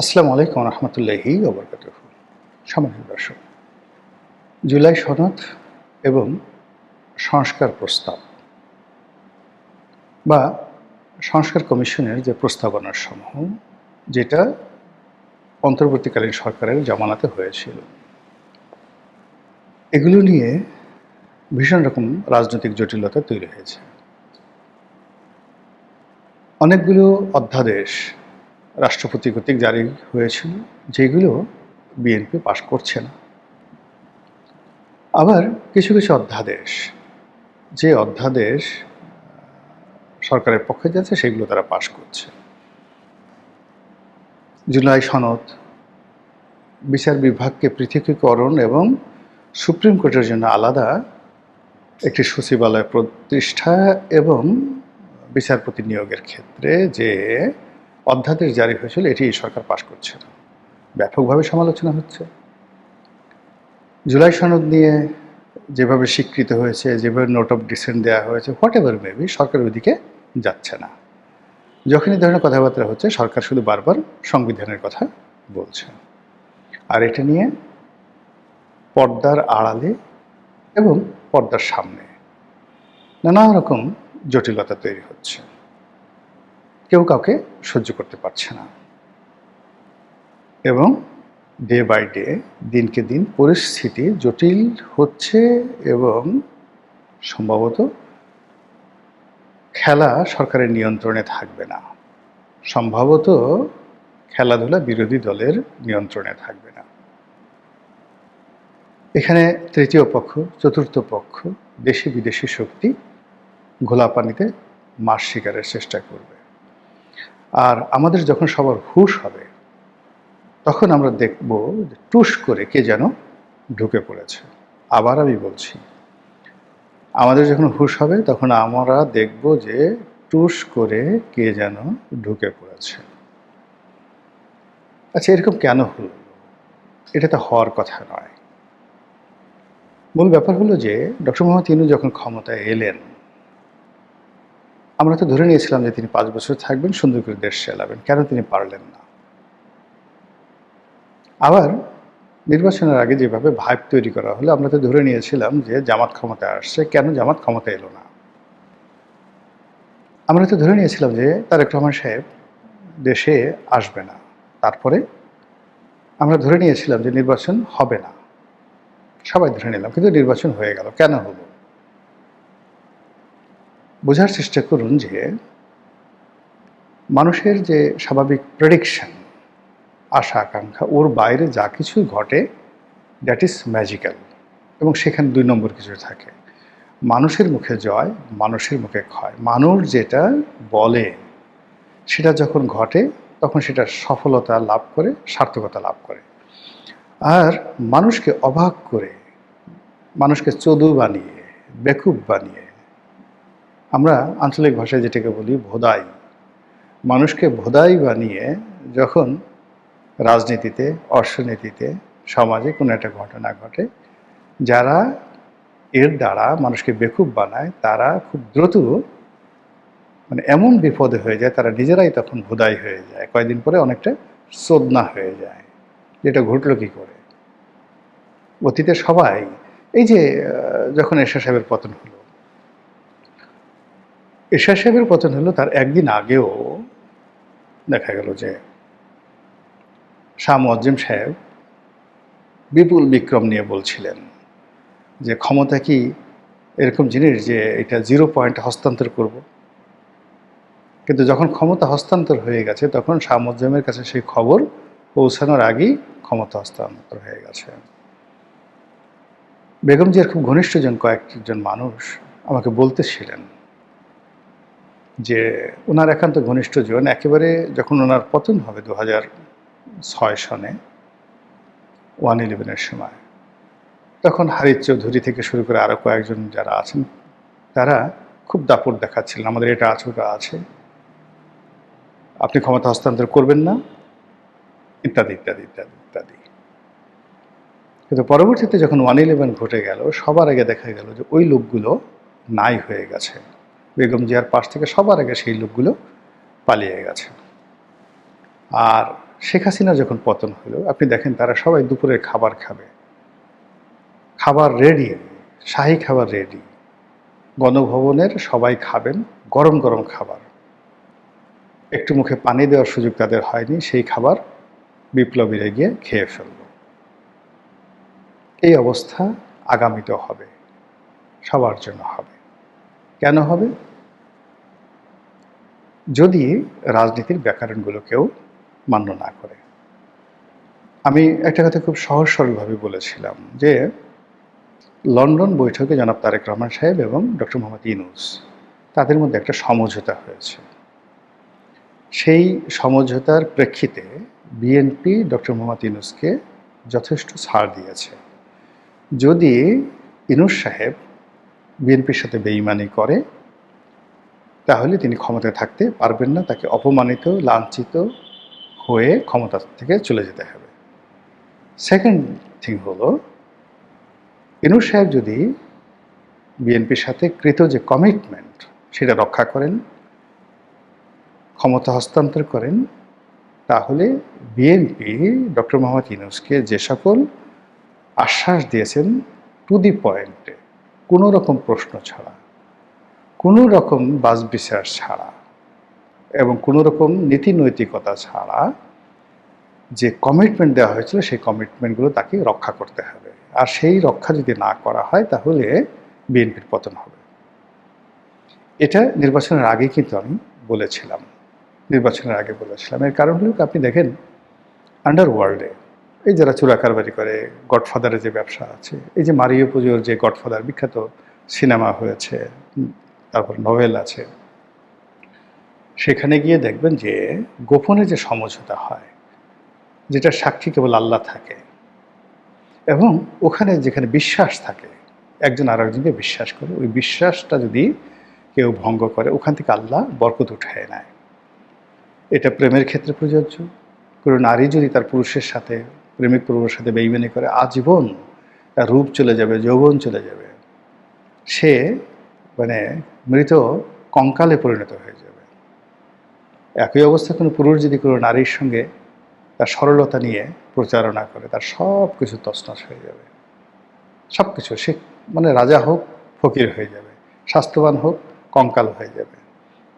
আসসালামু আলাইকুম রহমতুল্লাহি ওবরকাতুহ। সম্মানিত দর্শক, জুলাই সনদ এবং সংস্কার প্রস্তাব বা সংস্কার কমিশনের যে প্রস্তাবনার সমূহ, যেটা অন্তর্বর্তীকালীন সরকারের জামানাতে হয়েছিল, এগুলো নিয়ে ভীষণ রকম রাজনৈতিক জটিলতা তৈরি হয়েছে। অনেকগুলো অধ্যাদেশ রাষ্ট্রপতি কর্তৃক জারি হয়েছিল, যেগুলো বিএনপি পাশ করছে না। আবার কিছু কিছু অধ্যাদেশ, যে অধ্যাদেশ সরকারের পক্ষে যাচ্ছে, সেগুলো তারা পাশ করছে। জুলাই সনদ বিচার বিভাগকে পৃথকীকরণ এবং সুপ্রিম কোর্টের জন্য আলাদা একটি সচিবালয় প্রতিষ্ঠা এবং বিচারপতি নিয়োগের ক্ষেত্রে যে অধ্যাদেশ জারি হয়েছিল, এটি সরকার পাশ করছে না। ব্যাপকভাবে সমালোচনা হচ্ছে। জুলাই সনদ নিয়ে যেভাবে স্বীকৃত হয়েছে, যেভাবে নোট অফ ডিসেন্ট দেওয়া হয়েছে, হোয়াট এভার মেবি, সরকার ওইদিকে যাচ্ছে না। যখনই ধরনের কথাবার্তা হচ্ছে, সরকার শুধু বারবার সংবিধানের কথা বলছে। আর এটা নিয়ে পর্দার আড়ালে এবং পর্দার সামনে নানা রকম জটিলতা তৈরি হচ্ছে। কেউ কাউকে সহ্য করতে পারছে না এবং ডে বাই ডে, দিনকে দিন পরিস্থিতি জটিল হচ্ছে এবং সম্ভবত খেলা সরকারের নিয়ন্ত্রণে থাকবে না। সম্ভবত খেলাধুলা বিরোধী দলের নিয়ন্ত্রণে থাকবে না। এখানে তৃতীয় পক্ষ, চতুর্থ পক্ষ, দেশি বিদেশি শক্তি ঘোলা পানিতে মাছ শিকারের চেষ্টা করবে। আর আমাদের যখন সবার হুঁশ হবে, তখন আমরা দেখব টুস করে কে যেন ঢুকে পড়েছে। আবার আমি বলছি, আমাদের যখন হুঁশ হবে, তখন আমরা দেখব যে টুস করে কে যেন ঢুকে পড়েছে। আচ্ছা, এরকম কেন হলো? এটা তো হওয়ার কথা নয়। মূল ব্যাপার হলো যে ডক্টর মোহাম্মদ ইউনূস যখন ক্ষমতায় এলেন, আমরা তো ধরে নিয়েছিলাম যে তিনি 5 বছর থাকবেন, সুন্দর করে দেশ চালাবেন। কেন তিনি পারলেন না? আবার নির্বাচনের আগে যেভাবে ভাইব তৈরি করা হলো, আমরা তো ধরে নিয়েছিলাম যে জামাত ক্ষমতায় আসছে, কেন জামাত ক্ষমতায় এলো না? আমরা তো ধরে নিয়েছিলাম যে তারেক রহমান সাহেব দেশে আসবে না। তারপরে আমরা ধরে নিয়েছিলাম যে নির্বাচন হবে না। সবাই ধরে নিলাম, কিন্তু নির্বাচন হয়ে গেল। কেন হলো? বোঝার চেষ্টা করুন যে মানুষের যে স্বাভাবিক প্রেডিকশন, আশা আকাঙ্ক্ষা, ওর বাইরে যা কিছু ঘটে, দ্যাট ইজ ম্যাজিক্যাল। এবং সেখানে 2 নম্বর কিছু থাকে। মানুষের মুখে জয়, মানুষের মুখে ক্ষয়। মানুষ যেটা বলে, সেটা যখন ঘটে, তখন সেটা সফলতা লাভ করে, সার্থকতা লাভ করে। আর মানুষকে অবাক করে, মানুষকে চদু বানিয়ে, বেকুব বানিয়ে, আমরা আঞ্চলিক ভাষায় যেটাকে বলি ভোদাই, মানুষকে ভোদাই বানিয়ে যখন রাজনীতিতে, অর্থনীতিতে, সমাজে কোনো একটা ঘটনা ঘটে, যারা এর দ্বারা মানুষকে বেকুব বানায়, তারা খুব দ্রুত এমন বিপদে হয়ে যায়, তারা নিজেরাই তখন ভোদাই হয়ে যায়। কয়েকদিন পরে অনেকটা চোদনা হয়ে যায়। যেটা ঘটলো কি করে? অতীতে সবাই, এই যে যখন এরশাদ সাহেবের পতন হলো, এরশাদ সাহেবের পতন হলো তার একদিন আগেও দেখা গেল যে শাহ মুয়াজ্জেম সাহেব বিপুল বিক্রম নিয়ে বলছিলেন যে ক্ষমতা কি এরকম জিনিস যে এটা 0 পয়েন্টে হস্তান্তর করব। কিন্তু যখন ক্ষমতা হস্তান্তর হয়ে গেছে, তখন শাহ মুয়াজ্জেমের কাছে সেই খবর পৌঁছানোর আগেই ক্ষমতা হস্তান্তর হয়ে গেছে। বেগম জিয়ার খুব ঘনিষ্ঠজন কয়েকজন মানুষ আমাকে বলতেছিলেন যে ওনার একান্ত ঘনিষ্ঠজন একেবারে যখন ওনার পতন হবে 2006 সনে 1/11-এর সময়, তখন হারিস চৌধুরী থেকে শুরু করে আরও কয়েকজন যারা আছেন, তারা খুব দাপট দেখাচ্ছিলেন, আমাদের এটা আছে, ওটা আছে, আপনি ক্ষমতা হস্তান্তর করবেন না, ইত্যাদি ইত্যাদি ইত্যাদি ইত্যাদি। কিন্তু পরবর্তীতে যখন 1/11 ঘটে গেল, সবার আগে দেখা গেল যে ওই লোকগুলো নাই হয়ে গেছে। বেগম জিয়ার পাশ থেকে সবার আগে সেই লোকগুলো পালিয়ে গেছে। আর শেখ হাসিনার যখন পতন হলো, আপনি দেখেন তারা সবাই দুপুরের খাবার খাবে, খাবার রেডি, শাহী খাবার রেডি, গণভবনের সবাই খাবেন গরম গরম খাবার, একটু মুখে পানি দেওয়ার সুযোগ তাদের হয়নি, সেই খাবার বিপ্লবীরা গিয়ে খেয়ে ফেলল। এই অবস্থা আগামীতেও হবে, সবার জন্য হবে। কেন হবে? যদি রাজনীতির ব্যাকরণগুলো কেউ মান্য না করে। আমি একটা কথা খুব সহজ সরলভাবে বলেছিলাম যে লন্ডন বৈঠকে জনাব তারেক রহমান সাহেব এবং ডক্টর মোহাম্মদ ইউনূস তাদের মধ্যে একটা সমঝোতা হয়েছে। সেই সমঝোতার প্রেক্ষিতে বিএনপি ডক্টর মোহাম্মদ ইউনূসকে যথেষ্ট ছাড় দিয়েছে। যদি ইউনূস সাহেব বিএনপির সাথে বেইমানি করে তাহলে তিনি ক্ষমতায় থাকতে পারবেন না, তাকে অপমানিত লাঞ্ছিত হয়ে ক্ষমতা থেকে চলে যেতে হবে। সেকেন্ড থিং হলো, ইউনূস সাহেব যদি বিএনপির সাথে কৃত যে কমিটমেন্ট সেটা রক্ষা করেন, ক্ষমতা হস্তান্তর করেন, তাহলে বিএনপি ডক্টর মোহাম্মদ ইউনূসকে যে সকল আশ্বাস দিয়েছেন টু দি পয়েন্টে, কোনো রকম প্রশ্ন ছাড়া, কোনো রকম বাছবিচার ছাড়া এবং কোনো রকম নীতি নৈতিকতা ছাড়া যে কমিটমেন্ট দেওয়া হয়েছিল সেই কমিটমেন্টগুলো তাকে রক্ষা করতে হবে। আর সেই রক্ষা যদি না করা হয় তাহলে বিএনপির পতন হবে। এটা নির্বাচনের আগে কিন্তু আমি বলেছিলাম, নির্বাচনের আগে বলেছিলাম। এর কারণ হলো আপনি দেখেন আন্ডারওয়ার্ল্ডে এই যারা চোরা কারবারি করে, গডফাদারের যে ব্যবসা আছে, এই যে মারিও পুজোর যে গডফাদার বিখ্যাত সিনেমা হয়েছে, তারপর নভেল আছে, সেখানে গিয়ে দেখবেন যে গোপনে যে সমঝোতা হয়, যেটা সাক্ষী কেবল আল্লাহ থাকে, এবং ওখানে যেখানে বিশ্বাস থাকে, একজন আর একজনকে বিশ্বাস করে, ওই বিশ্বাসটা যদি কেউ ভঙ্গ করে ওখান থেকে আল্লাহ বরকত উঠায় নেয়। এটা প্রেমের ক্ষেত্রে প্রযোজ্য। কোনো নারী যদি তার পুরুষের সাথে, প্রেমিক পুরুষের সাথে বেইমানি করে, আজীবন তার রূপ চলে যাবে, যৌবন চলে যাবে, সে মানে মৃত কঙ্কালে পরিণত হয়ে যাবে। একই অবস্থা কোনো পুরুষ যদি কোনো নারীর সঙ্গে তার সরলতা নিয়ে প্রচারণা করে, তার সব কিছু তছনছ হয়ে যাবে, সব কিছু। সে মানে রাজা হোক ফকির হয়ে যাবে, স্বাস্থ্যবান হোক কঙ্কাল হয়ে যাবে,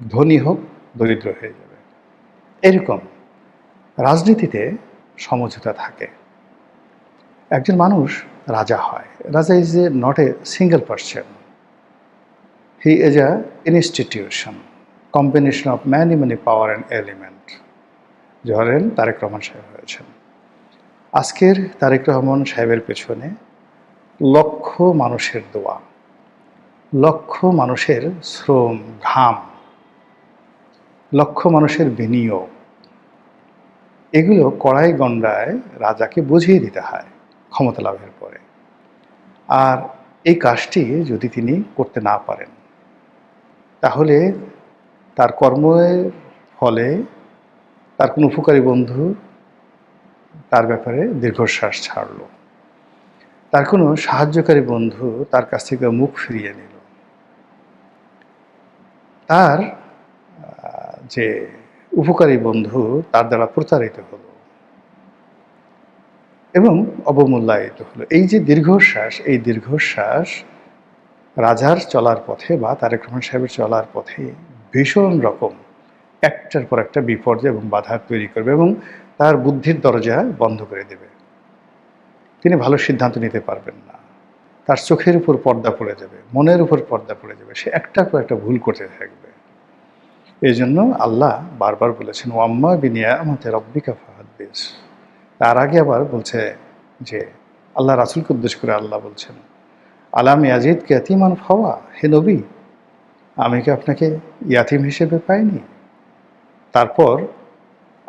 ধনী হোক দরিদ্র হয়ে যাবে। এরকম রাজনীতিতে সমঝোতা থাকে। একজন মানুষ রাজা হয়, raja is a not a single person, he is a institution, combination of many many power and element. ধরেন তারেক রহমান সাহেব হয়েছেন, আজকের তারেক রহমান সাহেবের পেছনে লক্ষ মানুষের দোয়া, লক্ষ মানুষের শ্রম ঘাম, লক্ষ মানুষের বিনিয়োগ, এগুলো কড়াই গণ্ডায় রাজাকে বুঝিয়ে দিতে হয় ক্ষমতা লাভের পরে। আর এই কাজটি যদি তিনি করতে না পারেন তাহলে তার কর্মের ফলে তার কোনো উপকারী বন্ধু তার ব্যাপারে দীর্ঘশ্বাস ছাড়ল, তার কোনো সাহায্যকারী বন্ধু তার কাছ থেকে মুখ ফিরিয়ে নিল, তার যে উপকারী বন্ধু তার দ্বারা প্রতারিত হলো এবং অবমূল্যায়িত হলো। এই যে দীর্ঘশ্বাস, এই দীর্ঘশ্বাস রাজার চলার পথে বা তারেক রহমান সাহেবের চলার পথে ভীষণ রকম একটার পর একটা বিপর্যয় এবং বাধা তৈরি করবে এবং তার বুদ্ধির দরজা বন্ধ করে দেবে। তিনি ভালো সিদ্ধান্ত নিতে পারবেন না, তার চোখের উপর পর্দা পড়ে যাবে, মনের উপর পর্দা পড়ে যাবে, সে একটার পর একটা ভুল করতে থাকবে। এই জন্য আল্লাহ বারবার বলেছেন ওয়াম্মা বিনিয়ামতি রাব্বিকা ফাহাদ্দিস। তার আগে আবার বলছে যে আল্লাহ রাসূলকে উদ্দেশ্য করে আল্লাহ বলছেন আলাম ইয়াজিদকা ইয়াতীমান ফাওয়া, হে নবী আমি কি আপনাকে ইয়াতিম হিসেবে পাইনি, তারপর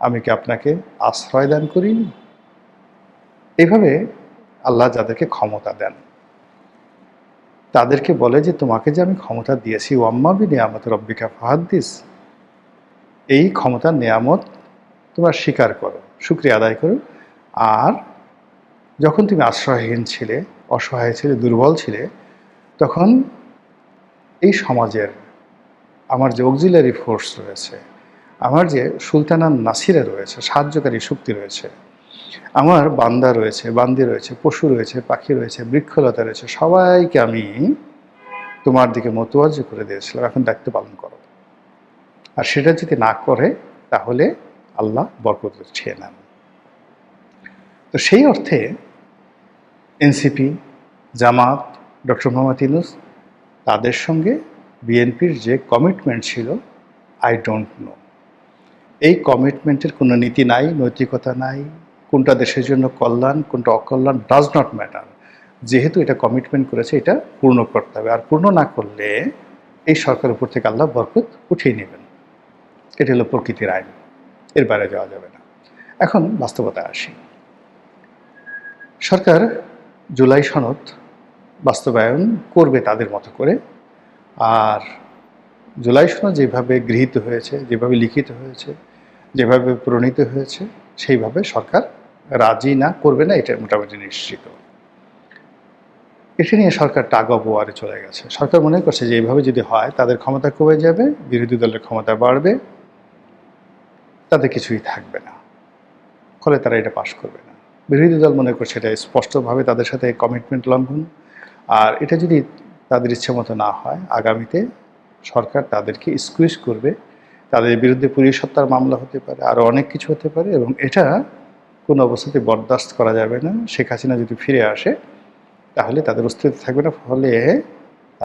আমি কি আপনাকে আশ্রয় দান করিনি। এইভাবে আল্লাহ যাদেরকে ক্ষমতা দেন তাদেরকে বলে যে তোমাকে যে আমি ক্ষমতা দিয়েছি ওয়াম্মা বিনিয়ামতি রাব্বিকা ফাহাদ্দিস, এই ক্ষমতার নেয়ামত তোমরা স্বীকার করো, শুকরিয়া আদায় করো। আর যখন তুমি আশ্রয়হীন ছিলে, অসহায় ছিলে, দুর্বল ছিলে, তখন এই সমাজের আমার যে অক্সিলারি ফোর্স রয়েছে, আমার যে সুলতানা নাসিরা রয়েছে, সাহায্যকারী শক্তি রয়েছে, আমার বান্দা রয়েছে, বান্দি রয়েছে, পশু রয়েছে, পাখি রয়েছে, বৃক্ষলতা রয়েছে, সবাইকে আমি তোমার দিকে মতোয়াজ্জ করে দিয়েছিলাম, এখন দায়িত্ব পালন করো। আর সেটা যদি না করে তাহলে আল্লাহ বরকত ছিঁড়ে নেন। তো সেই অর্থে এনসিপি, জামাত, ডক্টর মোহাম্মদ ইউনূস তাদের সঙ্গে বিএনপির যে কমিটমেন্ট ছিল, আই ডোন্ট নো। এই কমিটমেন্টের কোনো নীতি নাই, নৈতিকতা নাই, কোনটা দেশের জন্য কল্যাণ, কোনটা অকল্যাণ ডাজ নট ম্যাটার। যেহেতু এটা কমিটমেন্ট করেছে, এটা পূর্ণ করতে হবে। আর পূর্ণ না করলে এই সরকারের উপর থেকে আল্লাহ বরকত উঠিয়ে নেবেন। এটি হলো প্রকৃতির আইন, এর বাইরে যাওয়া যাবে না। এখন বাস্তবতায় আসি। সরকার জুলাই সনদ বাস্তবায়ন করবে তাদের মতো করে। আর জুলাই সনদ যেভাবে গৃহীত হয়েছে, যেভাবে লিখিত হয়েছে, যেভাবে প্রণীত হয়েছে, সেইভাবে সরকার রাজি না করবে না, এটা মোটামুটি নিশ্চিত। এটি নিয়ে সরকার টাগ অফ ওয়ারে চলে গেছে। সরকার মনে করছে যে এইভাবে যদি হয় তাদের ক্ষমতা কমে যাবে, বিরোধী দলের ক্ষমতা বাড়বে, তাদের কিছুই থাকবে না, ফলে তারা এটা পাশ করবে না। বিরোধী দল মনে করছে এটা স্পষ্টভাবে তাদের সাথে কমিটমেন্ট লঙ্ঘন। আর এটা যদি তাদের ইচ্ছে মতো না হয়, আগামীতে সরকার তাদেরকে স্কুইজ করবে, তাদের বিরুদ্ধে পুলিশ হত্যার মামলা হতে পারে, আরও অনেক কিছু হতে পারে, এবং এটা কোনো অবস্থাতে বরদাস্ত করা যাবে না। শেখ হাসিনা যদি ফিরে আসে তাহলে তাদের অস্তিত্ব থাকবে না, ফলে